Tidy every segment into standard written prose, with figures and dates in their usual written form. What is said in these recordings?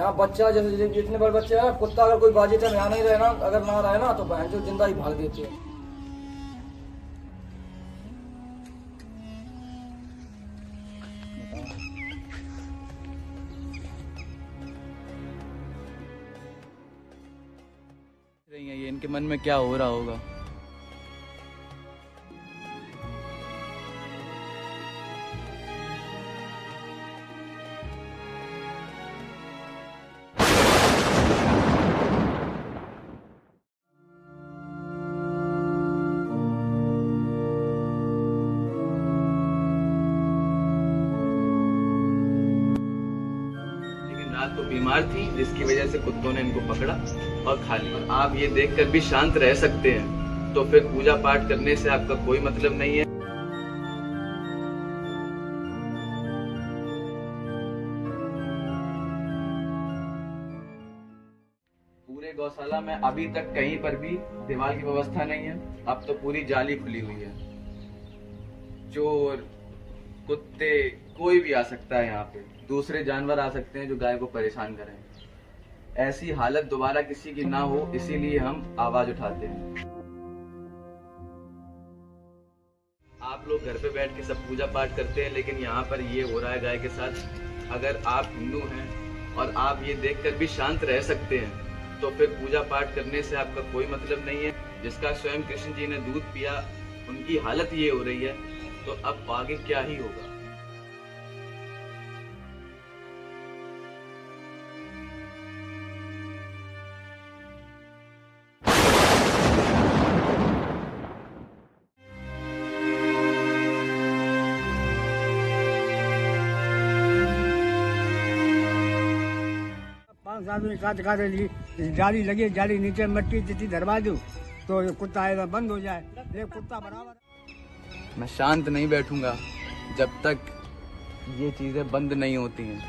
यहाँ बच्चा जैसे जितने बड़े बच्चे हैं, कुत्ता अगर कोई बाजी टाइम यहाँ नहीं रहे ना, अगर ना रहे ना तो बहन जो जिंदा ही भाग देते हैं। ये इनके मन में क्या हो रहा होगा। रात को बीमार थी, जिसकी वजह से कुत्तों ने इनको पकड़ा और खा लिया। आप ये देखकर भी शांत रह सकते हैं, तो फिर पूजा पाठ करने से आपका कोई मतलब नहीं है। पूरे गौशाला में अभी तक कहीं पर भी दीवार की व्यवस्था नहीं है। अब तो पूरी जाली खुली हुई है। चोर, कुत्ते, कोई भी आ सकता है यहाँ पे। दूसरे जानवर आ सकते हैं जो गाय को परेशान करें। ऐसी हालत दोबारा किसी की ना हो, इसीलिए हम आवाज उठाते हैं। आप लोग घर पे बैठ के सब पूजा पाठ करते हैं, लेकिन यहाँ पर ये हो रहा है गाय के साथ। अगर आप हिंदू हैं और आप ये देखकर भी शांत रह सकते हैं, तो फिर पूजा पाठ करने से आपका कोई मतलब नहीं है। जिसका स्वयं कृष्ण जी ने दूध पिया, उनकी हालत ये हो रही है, तो अब आगे क्या ही होगा। आदमी काटे ली जाली लगी, जाली नीचे मिट्टी चिट्टी धरवा दूं तो ये कुत्ता आएगा बंद हो जाए। ये कुत्ता बराबर। मैं शांत नहीं बैठूंगा जब तक ये चीजें बंद नहीं होती हैं।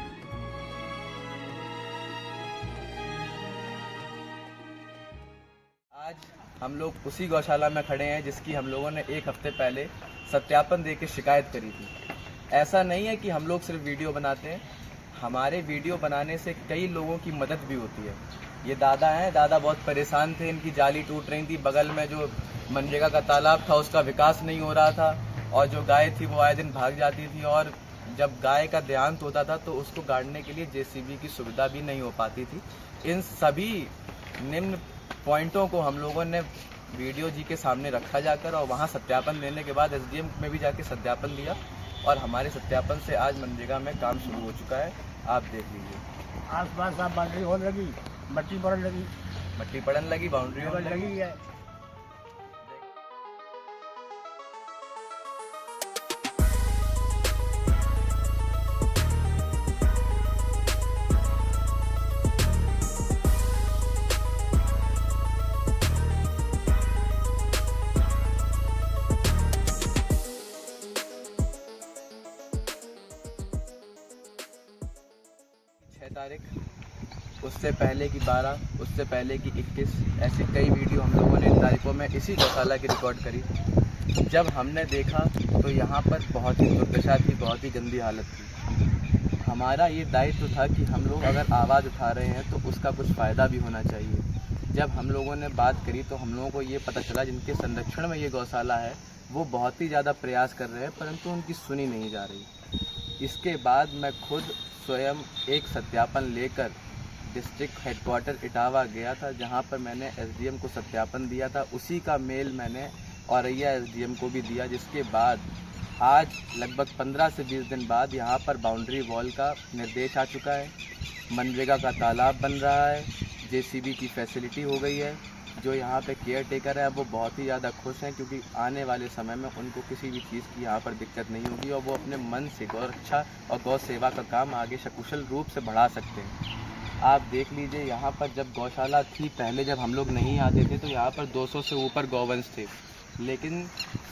आज हम लोग उसी गौशाला में खड़े हैं जिसकी हम लोगों ने एक हफ्ते पहले सत्यापन दे के शिकायत करी थी। ऐसा नहीं है कि हम लोग सिर्फ वीडियो बनाते हैं, हमारे वीडियो बनाने से कई लोगों की मदद भी होती है। ये दादा हैं, दादा बहुत परेशान थे, इनकी जाली टूट रही थी। बगल में जो मनरेगा का तालाब था उसका विकास नहीं हो रहा था, और जो गाय थी वो आए दिन भाग जाती थी, और जब गाय का देहांत होता था तो उसको गाड़ने के लिए जेसीबी की सुविधा भी नहीं हो पाती थी। इन सभी निम्न पॉइंटों को हम लोगों ने वीडियो जी के सामने रखा जाकर, और वहाँ सत्यापन देने के बाद एसडीएम में भी जाके सत्यापन दिया, और हमारे सत्यापन से आज मनरेगा में काम शुरू हो चुका है। आप देख लीजिए, आसपास सब बाउंड्री होने लगी, मट्टी पड़ने लगी, मट्टी पड़न लगी, बाउंड्री होने लगी है। तारीख, उससे पहले की 12, उससे पहले की 21, ऐसे कई वीडियो हम लोगों ने इन तारीखों में इसी गौशाला की रिकॉर्ड करी। जब हमने देखा तो यहाँ पर बहुत ही दुर्दशा थी, बहुत ही गंदी हालत थी। हमारा ये दायित्व था कि हम लोग अगर आवाज़ उठा रहे हैं तो उसका कुछ फ़ायदा भी होना चाहिए। जब हम लोगों ने बात करी तो हम लोगों को ये पता चला जिनके संरक्षण में ये गौशाला है वो बहुत ही ज़्यादा प्रयास कर रहे हैं, परंतु उनकी सुनी नहीं जा रही। इसके बाद मैं खुद स्वयं एक सत्यापन लेकर डिस्ट्रिक्ट हेडक्वार्टर इटावा गया था, जहां पर मैंने एसडीएम को सत्यापन दिया था। उसी का मेल मैंने औरैया एसडीएम को भी दिया, जिसके बाद आज लगभग 15 से 20 दिन बाद यहां पर बाउंड्री वॉल का निर्देश आ चुका है। मनरेगा का तालाब बन रहा है, जेसीबी की फैसिलिटी हो गई है। जो यहाँ पे केयर टेकर है वो बहुत ही ज़्यादा खुश हैं, क्योंकि आने वाले समय में उनको किसी भी चीज़ की यहाँ पर दिक्कत नहीं होगी, और वो अपने मन से गौ रक्षा और गौ सेवा का काम आगे सकुशल रूप से बढ़ा सकते हैं। आप देख लीजिए, यहाँ पर जब गौशाला थी पहले, जब हम लोग नहीं आते थे तो यहाँ पर 200 से ऊपर गौवंश थे, लेकिन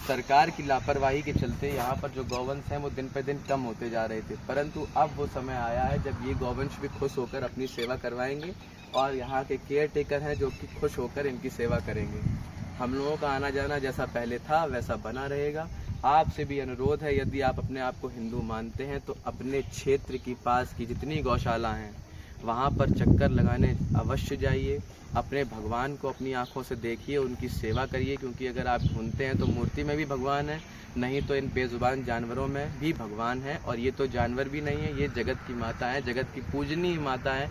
सरकार की लापरवाही के चलते यहाँ पर जो गौवंश हैं वो दिन पर दिन कम होते जा रहे थे। परंतु अब वो समय आया है जब ये गौवंश भी खुश होकर अपनी सेवा करवाएंगे, और यहाँ के केयर टेकर हैं जो कि खुश होकर इनकी सेवा करेंगे। हम लोगों का आना जाना जैसा पहले था वैसा बना रहेगा। आपसे भी अनुरोध है, यदि आप अपने आप को हिंदू मानते हैं तो अपने क्षेत्र की पास की जितनी गौशाला हैं वहाँ पर चक्कर लगाने अवश्य जाइए। अपने भगवान को अपनी आंखों से देखिए, उनकी सेवा करिए, क्योंकि अगर आप ढूंढते हैं तो मूर्ति में भी भगवान है, नहीं तो इन बेजुबान जानवरों में भी भगवान है। और ये तो जानवर भी नहीं है, ये जगत की माता है, जगत की पूजनीय माता है,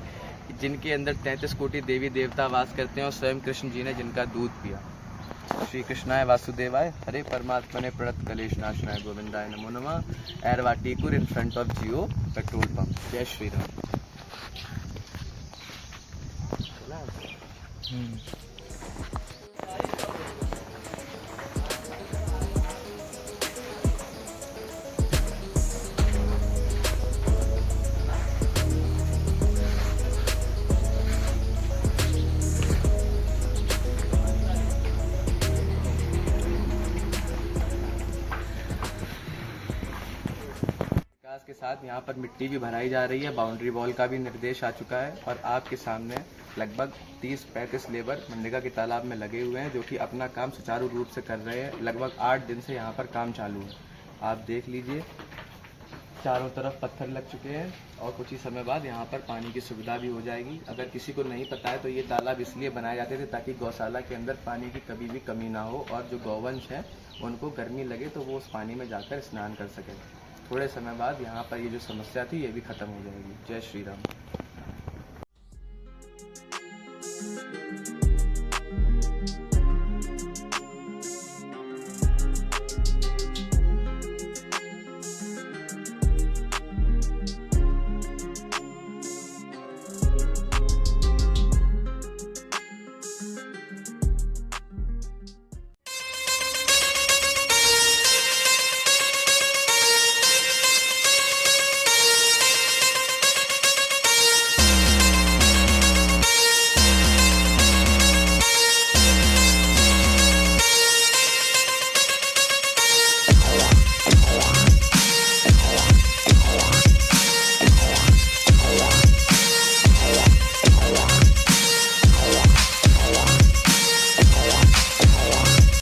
जिनके अंदर 33 कोटि देवी देवता वास करते हैं और स्वयं कृष्ण जी ने जिनका दूध पिया। श्री कृष्णाय वासुदेवाय, हरे परमात्मने प्रणत कलेश नाशनाय गोविंदाय नमो नमः। एरवाटीकुर in front of Jio petrol pump. जय श्री राम। विकास के साथ यहाँ पर मिट्टी भी भराई जा रही है, बाउंड्री वॉल का भी निर्देश आ चुका है और आपके सामने लगभग 30-35 लेबर मनरेगा के तालाब में लगे हुए हैं, जो कि अपना काम सुचारू रूप से कर रहे हैं। लगभग 8 दिन से यहाँ पर काम चालू है। आप देख लीजिए, चारों तरफ पत्थर लग चुके हैं और कुछ ही समय बाद यहाँ पर पानी की सुविधा भी हो जाएगी। अगर किसी को नहीं पता है तो ये तालाब इसलिए बनाए जाते थे ताकि गौशाला के अंदर पानी की कभी भी कमी ना हो और जो गौवंश है उनको गर्मी लगे तो वो उस पानी में जाकर स्नान कर सकें। थोड़े समय बाद यहाँ पर ये जो समस्या थी ये भी खत्म हो जाएगी। जय श्री राम।